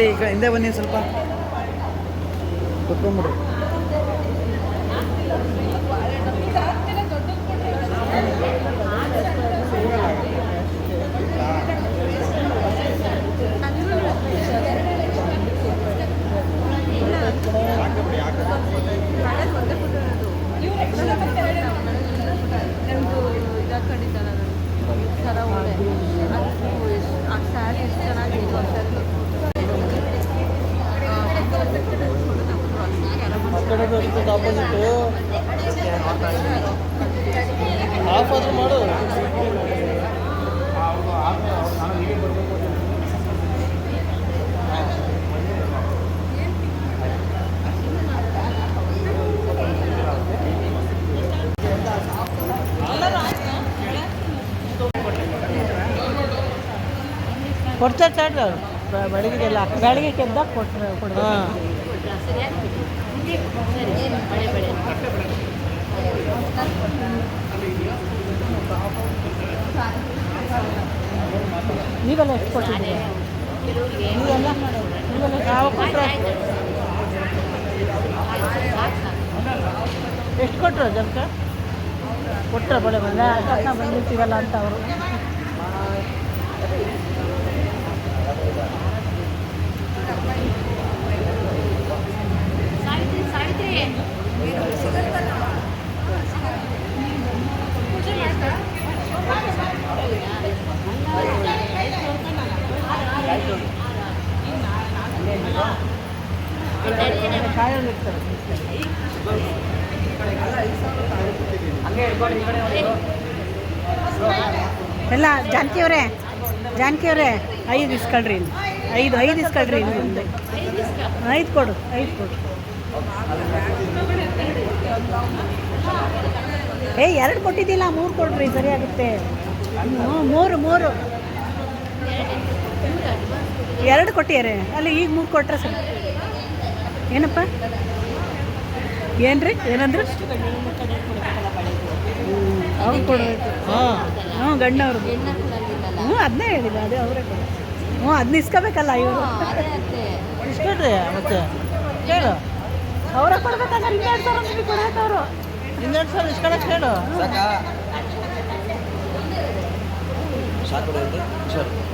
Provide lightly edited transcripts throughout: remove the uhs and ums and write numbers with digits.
ಈಗ ಹಿಂದೆ ಬನ್ನಿ ಸ್ವಲ್ಪ ಕುತ್ಕೊಂಡ್ಬಿಡ್ರಿ. ಆಪೋಸಿಟ್ ಆಫ್ ಆದ್ರೂ ಮಾಡು. ಕೊಡ್ತಾರೆ ಚಾಟ್ ಬೆಳಗ್ಗೆಲ್ಲ ಬೆಳಗ್ಗೆ ಕೆದ್ದಾಗ ಕೊಡ್ತಾರೆ. ನೀವೆಲ್ಲ ಎಷ್ಟು ಕೊಟ್ಟಿದ್ದೀರಿ? ನೀವೆಲ್ಲ ಯಾವ ಕೊಟ್ಟರೆ ಎಷ್ಟು ಕೊಟ್ಟರು? ಜನಕ್ಕೆ ಕೊಟ್ಟರೆ ಬಳೆ ಬಂದ ಬಂದಿರ್ತೀವಲ್ಲ ಅಂತ ಅವರು. ಎಲ್ಲ ಜಾನಕಿ ಅವರೇ 5 ಇಸ್ಕೊಳ್ರಿ. 5 ಇಸ್ಕೊಳ್ರಿ. 5 ಕೊಡು. ಏ 2 ಕೊಟ್ಟಿದ್ದಿಲ್ಲ, 3 ಕೊಡ್ರಿ, ಸರಿಯಾಗುತ್ತೆ. 3 2 ಕೊಟ್ಟಿಯಾರೆ ಅಲ್ಲಿ, ಈಗ 3 ಕೊಟ್ರೆ ಸರಿ. ಏನಪ್ಪ ಏನ್ರಿ ಏನಂದ್ರೆ ಅವ್ರು ಕೊಡಬೇಕು. ಹಾಂ ಗಂಡವ್ರದ್ದು. ಅದನ್ನೇ ಹೇಳಿಲ್ಲ, ಅದೇ ಅವರೇ ಕೊಡ. ಅದನ್ನ ಇಸ್ಕೋಬೇಕಲ್ಲ ಇವರು. ಇಸ್ಕೊಳ್ರಿ ಮತ್ತೆ ಕೇಳು, ಅವರೇ ಕೊಡ್ಬೇಕಾದ್ರೆ 12,000 ನಿಮಗೆ ಕೊಡ್ಬೇಕು. ಅವರು 12,000 ಇಸ್ಕೊಳಕ್ಕೆ ಹೇಳು.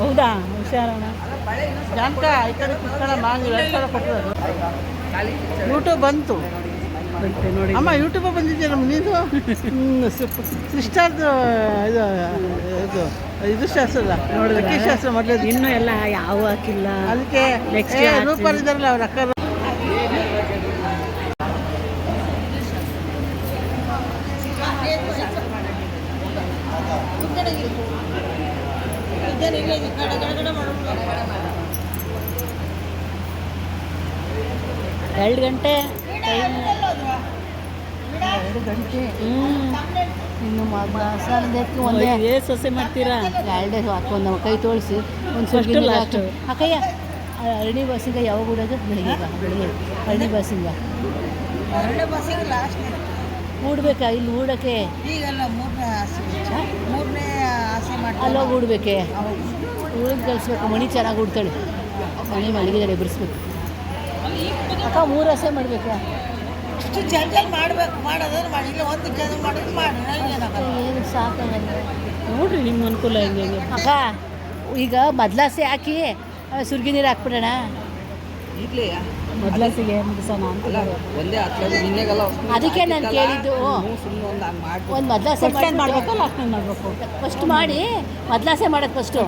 ಹೌದಾ? ಹುಷಾರಣ ಜಾನಕ ಈ ಕಡೆ ಕುತ್ಕೊಳ್ಳ. ನಾನು 2,000 ಕೊಟ್ಟಿರೋದು. ಯೂಟ್ಯೂಬ್ ಬಂತು ನೋಡಿ ಅಮ್ಮ. ಯೂಟ್ಯೂಬ್ ಬಂದಿದ್ದೆ ನಮ್ಮ ನೀನು ಸಿಸ್ಟರ್ದು ಇದು ಶಾಸ್ತ್ರ ನೋಡಿದ್ರೆ ಶಾಸ್ತ್ರ ಮೊದಲು ಇನ್ನೂ ಎಲ್ಲ ಯಾವ ಹಾಕಿಲ್ಲ. ಅದಕ್ಕೆ ನೆಕ್ಸ್ಟ್ ರೂಪಲ್ಲಿ ಇದ್ದಾರಲ್ಲ ಅವ್ರ ಅಕ್ಕ. ಎರಡು ಗಂಟೆ ಇನ್ನು ಮಸಾಲದಕ್ಕೆ ಒಂದೇ ಸೊಸೆ ಮಾಡ್ತೀರಾ? 2 ಹಾಕೊಂಡು ಕೈ ತೋಳಿಸಿ ಒಂದು ಸ್ವಲ್ಪ ಲಾಸ್ಟ್ ಅಕ್ಕಯ್ಯ. ಅರಣಿ ಬಸ್ಸಿಂಗ ಯಾವಾಗ ಬಿಡೋದು? ಬೆಳಿಗ್ಗೆ ಅರಣಿ ಬಸ್ಸಿಂಗ ಹೂಡ್ಬೇಕಾ? ಇಲ್ಲಿ ಹೂಡೋಕ್ಕೆ ಅಲ್ಲೋಗಿ ಹೂಡ್ಬೇಕೆ? ಹೂಡಿಗೆ ಕಲಿಸ್ಬೇಕು. ಮಣಿ ಚೆನ್ನಾಗಿ ಹೂಡ್ತಾಳೆ. ಮಣಿ ಮಲಗಿದಾಳೆ, ಎಬ್ಬರಿಸ್ಬೇಕು ಅಕ್ಕ. 3 ಹಸೆ ಮಾಡಬೇಕಾ? ಇಷ್ಟು ಜಲ್ದಿ ಮಾಡಬೇಕು. ಮಾಡೋದಾದ್ರೆ ಮಾಡಿ, ಇಲ್ಲ ಒಂದು ಜನ ಮಾಡೋದು ಮಾಡಿ. ಏನು ಸಾಕಾಗಲ್ಲ ನೋಡ್ರಿ, ನಿಮ್ಮ ಅನುಕೂಲ ಹೆಂಗೆ ಅಕ್ಕ. ಈಗ ಮೊದಲಾಸೆ ಹಾಕಿ ಸುರ್ಗಿ ನೀರು ಹಾಕ್ಬಿಡೋಣ. ಈಗಲೇ ಮೊದಲಾಸೆಗೆ ಮುಗಿಸೋಣ ಅಂತ ಅದಕ್ಕೆ ನಾನು ಕೇಳಿದ್ದು. ಒಂದು ಮೊದಲಾಸೆ ಮಾಡಬೇಕಲ್ಲ, ಅಷ್ಟೇ ಮಾಡಬೇಕು. ಫಸ್ಟ್ ಮಾಡಿ ಮೊದಲಾಸೆ ಮಾಡೋದು ಫಸ್ಟು,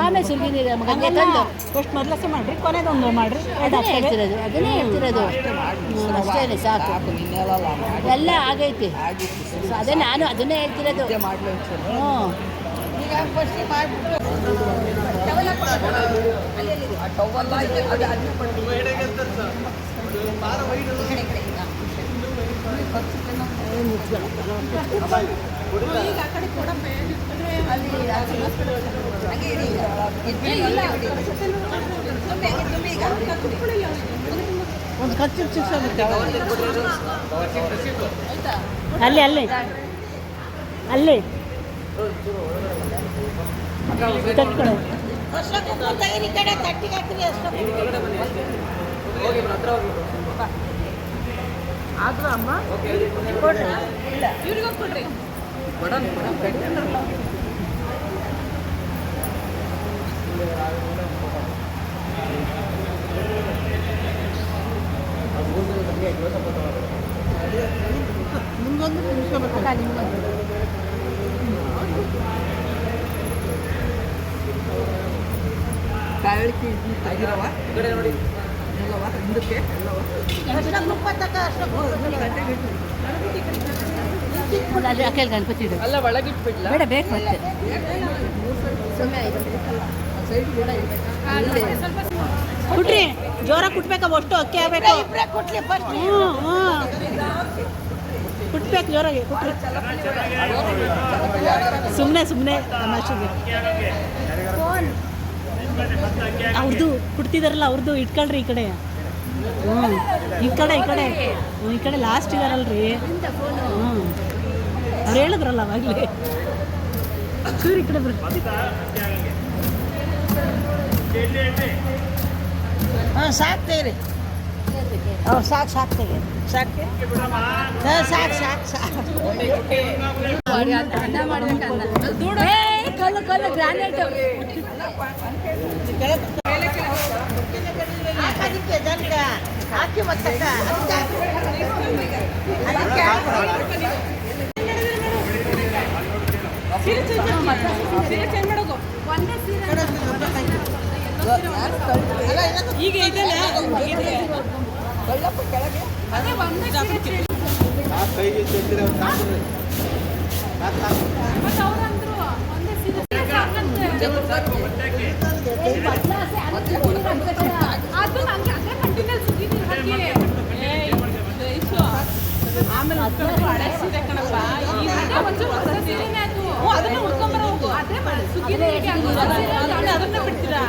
ಆಮೇಲೆ ಸುರ್ಗಿ ನೀರು ಮಗನಿಗೆ ತಂದು ಫಸ್ಟ್ ಮೊದಲಾಸೆ ಮಾಡಿರಿ, ಕೊನೆದೊಂದು ಮಾಡಿರಿ. ಅದನ್ನೇ ಹೇಳ್ತಿರೋದು ಅಷ್ಟೇ, ಸಾಕು. ಎಲ್ಲ ಆಗೈತಿ. ಅದೇ ನಾನು ಅದನ್ನೇ ಹೇಳ್ತಿರೋದು. ಹ್ಞೂ ಒಂದು ಖರ್ಚು ಅಲ್ಲಿ ಅಲ್ಲಿ ಅಲ್ಲಿ ತಟ್ಕೊಳ ಈ ಕಡೆ ತಟ್ಟಿಗೆ ಹಾಕಿರಿ ಅಷ್ಟು ಆದ್ರೂ ಅಮ್ಮ ಕೊಡ್ರಿ ಇವ್ರಿಗೆ ಕೊಡ್ರಿ ನಿಮ್ಗೊಂದು ಕಾಳಿಕೆ ಆಗಿರವ ಕಡೆ ನೋಡಿ ಎಲ್ಲವ ಹಿಂದಕ್ಕೆ ಎಲ್ಲವ ಅಕ್ಕಲ್ಲಿ ಗಣಪತಿ ಇದೆ ಅಲ್ಲ ಒಳಗಿಟ್ಬಿಡ್ಲ ಬೇಡ ಬೇಕು ಮತ್ತೆ ಕುಟ್ರಿ ಜೋರಾಗಿ ಕುಟ್ಬೇಕಾ ಅಷ್ಟು ಅಕ್ಕಿ ಆಗಬೇಕು ಹ್ಞೂ ಹ್ಞೂ ಕುಟ್ಬೇಕು ಜೋರಾಗಿ ಕುಟ್ರಿ ಸುಮ್ಮನೆ ತಮಾಷೆಗೆ ಅವ್ರದ್ದು ಕುಟ್ತಿದಾರಲ್ಲ ಅವ್ರದ್ದು ಇಟ್ಕೊಳ್ರಿ ಈ ಕಡೆ ಹ್ಞೂ ಈ ಕಡೆ ಲಾಸ್ಟ್ ಇದಾರಲ್ರಿ ಹ್ಞೂ ಅವ್ರು ಹೇಳಿದ್ರಲ್ಲ ಅವಾಗಲೇ ಚೂರು ಈ ಕಡೆ ಬರ್ರಿ ಹಾಂ ಸಾಕು ತೆಗ್ರಿ ಸಾಕು ತೆಗಿ ಸಾಕು ಕಲ್ಲು ಗ್ರಾನೈಟ್ ಹಾಕಿ ಮತ್ತೆ ಈಗ ಇದೆಲ್ಲ ಅದನ್ನ ಬಿಡ್ತೀರಾ